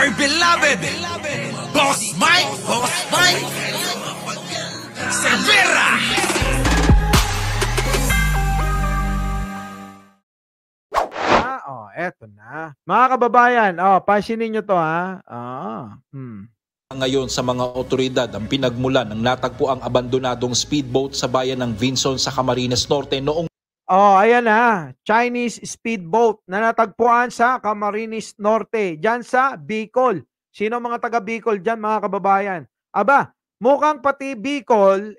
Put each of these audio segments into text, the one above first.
my beloved Boss Mike Cervera. Eto na. Mga kababayan, pansinin nyo to ha. Ngayon sa mga otoridad ang pinagmulan ng natagpuang abandonadong speedboat sa bayan ng Vinson sa Camarines Norte noong Ayan na. Chinese speedboat na natagpuan sa Camarines Norte. Diyan sa Bicol. Sino mga taga Bicol diyan, mga kababayan? Aba, mukhang pati Bicol,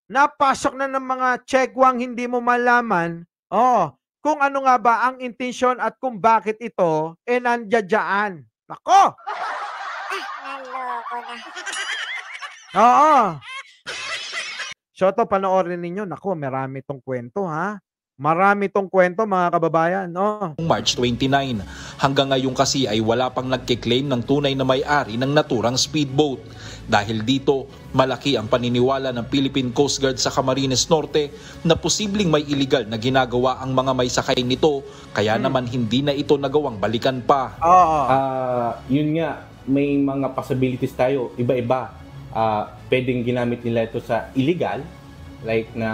napasok na ng mga checkwang hindi mo malaman. Kung ano nga ba ang intensyon at kung bakit ito, nandiyan. Nako! Naloko na. Oo. So ito, panoorin ninyo. Nako, marami tong kwento ha. Marami tong kwento, mga kababayan. March 29. Hanggang ngayon kasi ay wala pang nagkiklaim ng tunay na may-ari ng naturang speedboat. Dahil dito, malaki ang paniniwala ng Philippine Coast Guard sa Camarines Norte na posibleng may illegal na ginagawa ang mga may sakay nito, kaya naman hindi na ito nagawang balikan pa. Yun nga, may mga possibilities tayo, iba-iba. Pwedeng ginamit nila ito sa illegal, like na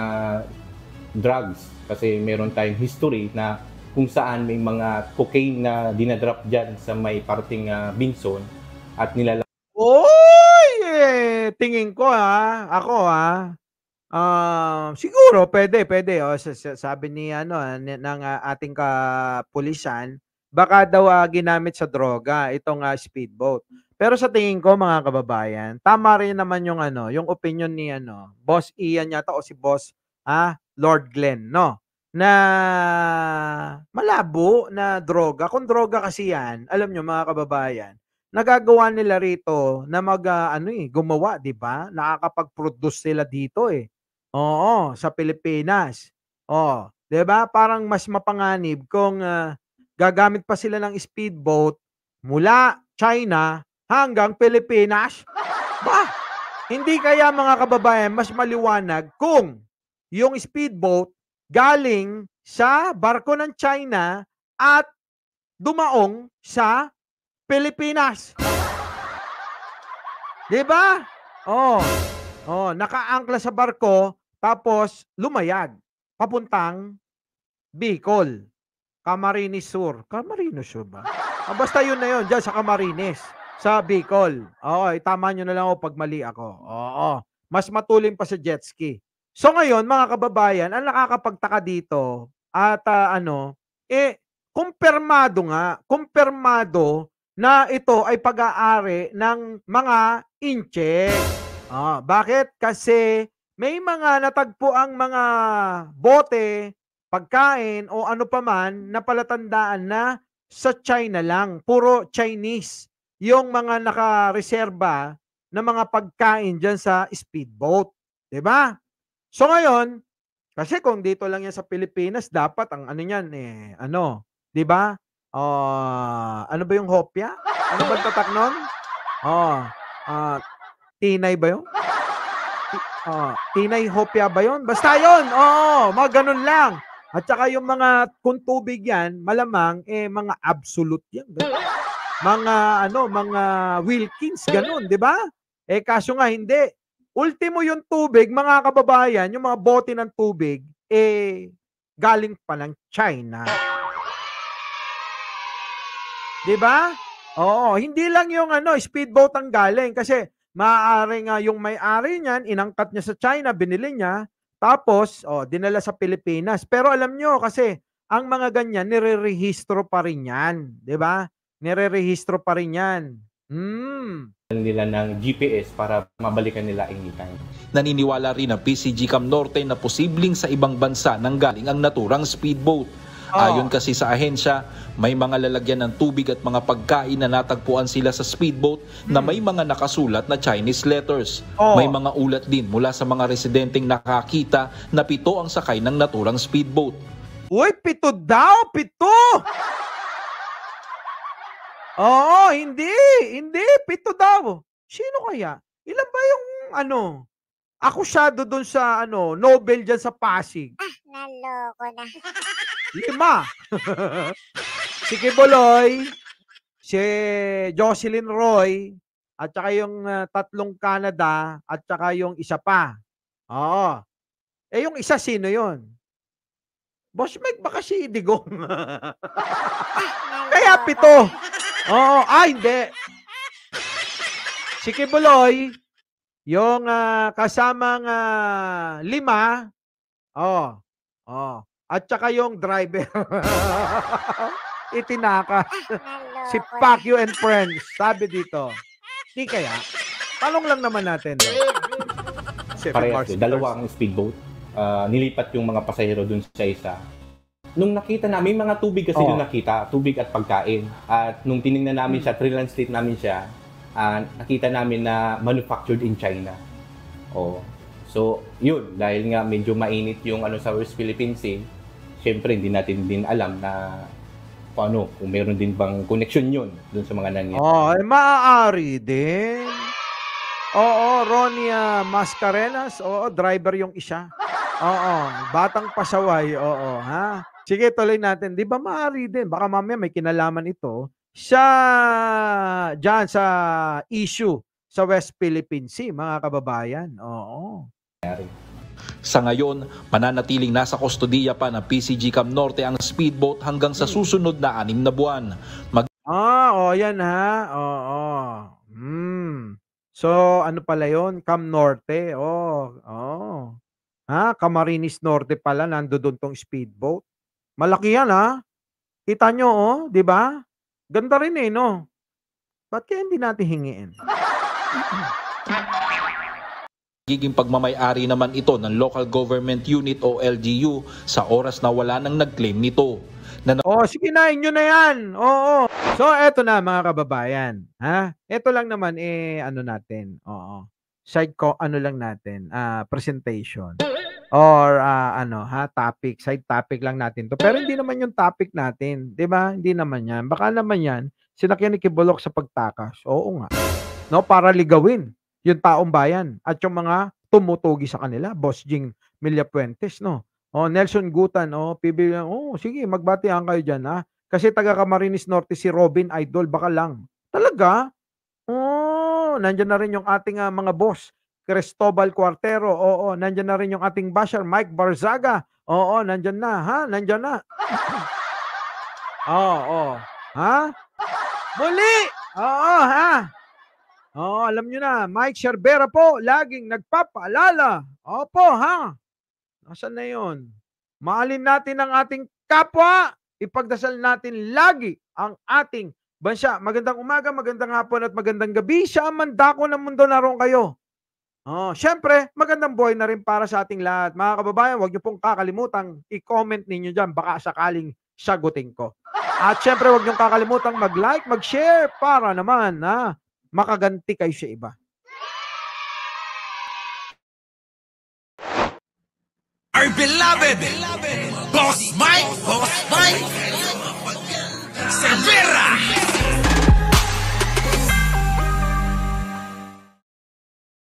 drugs. Kasi meron tayong history na kung saan may mga cocaine na dinadrop dyan sa may parting Binson at nilalagay. Tingin ko siguro pwede. Sabi ni ng ating kapulisan, baka daw ginamit sa droga itong speedboat. Pero sa tingin ko, mga kababayan, tama rin naman yung yung opinion ni Boss Ian yata o si Boss Lord Glenn, no? Na malabo na droga. Kung droga kasi yan, alam nyo, mga kababayan, nagagawa nila rito na gumawa, di ba? Nakakapag-produce sila dito Oo, sa Pilipinas. Di ba? Parang mas mapanganib kung gagamit pa sila ng speedboat mula China hanggang Pilipinas. Hindi kaya, mga kababayan, mas maliwanag kung yung speedboat galing sa barko ng China at dumaong sa Pilipinas. Di ba? Nakaangkla sa barko tapos lumayag papuntang Bicol, Camarines Sur. Camarines Sur ba? Basta yun na yun, dyan sa Camarines, sa Bicol. Tama nyo na lang pag mali ako. Mas matulim pa sa jet ski. So ngayon, mga kababayan, ang nakakapagtaka dito at kumpirmado na ito ay pag-aari ng mga incheck. Bakit? Kasi may mga natagpo ang mga bote, pagkain o ano paman na palatandaan na sa China lang. Puro Chinese yung mga nakareserba na mga pagkain dyan sa speedboat. Diba? So ngayon, kasi kung dito lang yan sa Pilipinas, dapat ang di ba? Ano ba yung hopya? Ano ba tatak nun? Tinay ba yun? Tinay hopya ba yun? Basta yun. Mga ganun lang. At saka yung mga kung tubig yan, malamang mga absolute yan. Mga Wilkins, ganun, di ba? Kaso nga hindi. Ultimo yung tubig, mga kababayan, yung mga bote ng tubig, galing pa ng China. Diba? Hindi lang yung speedboat ang galing kasi maaari nga yung may-ari niyan, inangkat niya sa China, binili niya, tapos dinala sa Pilipinas. Pero alam nyo kasi ang mga ganyan nire-rehistro pa rin yan, 'di ba? Nire-rehistro pa rin yan. Nila ng GPS para mabalikan nila anytime. Naniniwala rin ang PCGCAM Norte na posibleng sa ibang bansa nanggaling ang naturang speedboat. Ayon kasi sa ahensya, may mga lalagyan ng tubig at mga pagkain na natagpuan sila sa speedboat na may mga nakasulat na Chinese letters. May mga ulat din mula sa mga residenteng nakakita na 7 ang sakay ng naturang speedboat. Uy, 7 daw! 7! Hindi. 7 daw. Sino kaya? Ilan ba yung akusyado doon sa Nobel dyan sa Pasig? Naloko na. 5. Si Kibuloy, si Jocelyn Roy, at saka yung tatlong Canada, at saka yung isa pa. Oo. Eh, yung isa sino yon? Boss Mike, baka si Digong. Kaya 7. Oo. Hindi. Si Kibuloy, yung kasamang 5. Oh. Oh. At saka yung driver. Itinakas. Si Pacquiao and Friends. Sabi dito. Di kaya? Talong lang naman natin. Parehas, dalawang speedboat. Nilipat yung mga pasahero dun sa isa. Nung nakita namin, mga tubig kasi doon nakita. Tubig at pagkain. At nung tinignan namin siya, translate namin siya, nakita namin na manufactured in China. So, yun. Dahil nga medyo mainit yung sa West Philippine Sea, syempre hindi natin din alam na kung meron din bang connection yun dun sa mga nangyayari. Maaari din. Oo, Ronnie Mascarenas. Oo, driver yung isa. Oo, batang pasaway. Oo, ha? Sige, tuloy natin. Di ba maaari din? Baka mamaya may kinalaman ito dyan sa issue sa West Philippine Sea, mga kababayan. Oo. Sa ngayon, mananatiling nasa kustodiya pa ng PCG Cam Norte ang speedboat hanggang sa susunod na 6 na buwan. Yan ha. Oo. So, ano pala yun? Cam Norte. Camarines Norte pala, nandoon tong speedboat. Malaki yan ha. Kita nyo, di ba? Ganda rin no? Ba't kaya hindi natin hingiin? Giging pagmamay-ari naman ito ng Local Government Unit o LGU sa oras na wala nang nag-claim nito. Sige na, inyo na yan. Oo. So, eto na mga kababayan. Ha? Eto lang naman natin. Side lang natin, presentation. Or topic, side topic lang natin to. Pero hindi naman yung topic natin, 'di ba? Hindi naman 'yan. Baka naman 'yan sinakyan ni Kibolok sa pagtakas. Oo nga. No, para ligawin yung taong bayan at yung mga tumutugi sa kanila, Boss Jing Millapuentes, no. Nelson Gutan, PB, sige, magbatihan kayo diyan, ha. Kasi taga Camarines Norte si Robin Idol, baka lang. Talaga? Nandiyan na rin yung ating mga boss. Cristobal Cuartero, nandiyan na rin yung ating basher, Mike Barzaga. Nandiyan na, ha? Nandiyan na. Ha? Muli! Ha? Alam nyo na, Mike Sherbera po, laging nagpapaalala. Opo, ha? Nasaan na yun? Mahalin natin ang ating kapwa. Ipagdasal natin lagi ang ating bansa. Magandang umaga, magandang hapon at magandang gabi. Siya ang mandako ng mundo, naroon kayo. Siyempre, magandang buhay na rin para sa ating lahat. Mga kababayan, huwag niyo pong kakalimutang i-comment ninyo dyan. Baka sakaling sagutin ko. At siyempre, huwag niyo kakalimutang mag-like, mag-share para naman makaganti kayo sa iba. Our beloved Boss Mike